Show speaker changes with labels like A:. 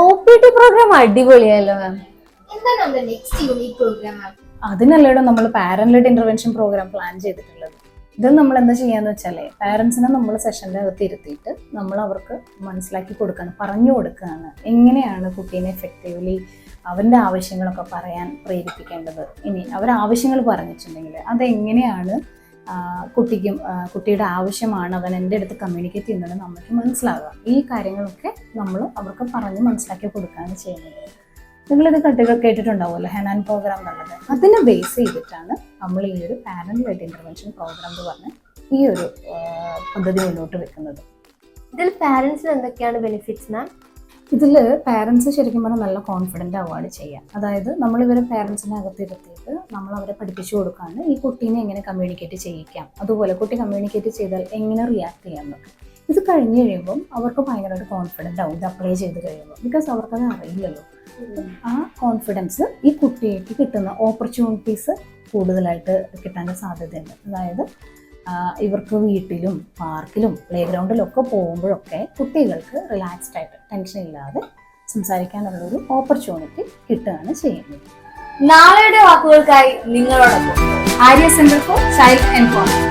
A: OPT programme അടിപൊളിയല്ലോ ma'am.
B: എന്താണ് നമ്മുടെ next unique programme ma'am?
A: അതിനല്ലേടോ നമ്മൾ parent led intervention programme plan ചെയ്തിട്ടുള്ളത്. ഇത് നമ്മൾ എന്താ ചെയ്യാന്ന് വെച്ചാലേ, പാരന്റ്സിനെ നമ്മൾ സെഷൻ്റെ അകത്ത് ഇരുത്തിയിട്ട് നമ്മൾ അവർക്ക് മനസ്സിലാക്കി കൊടുക്കുകയാണ്, പറഞ്ഞു കൊടുക്കുകയാണ് എങ്ങനെയാണ് കുട്ടീനെ എഫക്റ്റീവ്ലി അവൻ്റെ ആവശ്യങ്ങളൊക്കെ പറയാൻ പ്രേരിപ്പിക്കേണ്ടത്. ഇനി അവർ ആവശ്യങ്ങൾ പറഞ്ഞിട്ടുണ്ടെങ്കിൽ അതെങ്ങനെയാണ് കുട്ടിയുടെ ആവശ്യമാണ് അവൻ എൻ്റെ അടുത്ത് കമ്മ്യൂണിക്കേറ്റ് ചെയ്യുന്നത് നമുക്ക് മനസ്സിലാകുക. ഈ കാര്യങ്ങളൊക്കെ നമ്മൾ അവർക്ക് പറഞ്ഞ് മനസ്സിലാക്കി കൊടുക്കുകയാണ് ചെയ്യുന്നത്. നിങ്ങളിത് കേട്ടിട്ടുണ്ടാവുമല്ലോ ഹെനാൻ പ്രോഗ്രാം എന്നുള്ളത്. അതിനെ ബേസ് ചെയ്തിട്ടാണ് നമ്മൾ ഈ ഒരു പാരന്റ് ലെഡ് ഇന്റർവെൻഷൻ പ്രോഗ്രാം എന്ന് പറഞ്ഞ് ഈ ഒരു പദ്ധതി മുന്നോട്ട് വെക്കുന്നത്.
B: ഇതിൽ പാരന്റ്സിന് എന്തൊക്കെയാണ് ബെനിഫിറ്റ്സ് മാം?
A: ഇതിൽ പാരൻസ് ശരിക്കും പറഞ്ഞാൽ നല്ല കോൺഫിഡൻ്റ് ആവുകയാണ് ചെയ്യുക. അതായത് നമ്മളിവരെ പാരൻസിനെ അകത്തിരുത്തിയിട്ട് നമ്മൾ അവരെ പഠിപ്പിച്ചു കൊടുക്കുകയാണ് ഈ കുട്ടീനെ എങ്ങനെ കമ്മ്യൂണിക്കേറ്റ് ചെയ്യിക്കാം, അതുപോലെ കുട്ടി കമ്മ്യൂണിക്കേറ്റ് ചെയ്താൽ എങ്ങനെ റിയാക്ട് ചെയ്യാമെന്നൊക്കെ. ഇത് കഴിഞ്ഞ് കഴിയുമ്പം അവർക്ക് ഭയങ്കരമായിട്ട് കോൺഫിഡൻ്റ് ആവും ഇത് അപ്ലൈ ചെയ്ത് കഴിയുമ്പോൾ. ബിക്കോസ് അവർക്കത് അറിയില്ലല്ലോ. ആ കോൺഫിഡൻസ് ഈ കുട്ടിക്ക് കിട്ടുന്ന ഓപ്പർച്യൂണിറ്റീസ് കൂടുതലായിട്ട് കിട്ടാൻ സാധ്യതയുണ്ട്. അതായത് ഇവർക്ക് വീട്ടിലും പാർക്കിലും പ്ലേ ഗ്രൗണ്ടിലൊക്കെ പോകുമ്പോഴൊക്കെ കുട്ടികൾക്ക് റിലാക്സ്ഡ് ആയിട്ട് ടെൻഷൻ ഇല്ലാതെ സംസാരിക്കാനുള്ളൊരു ഓപ്പർച്യൂണിറ്റി കിട്ടുകയാണ് ചെയ്യുന്നത്.
B: നാളെയുടെ വാക്കുകൾക്കായി നിങ്ങളോടൊപ്പം
A: ആര്യ സെന്റർ ഫോർ ചൈൽഡ് എൻപവർമെന്റ്.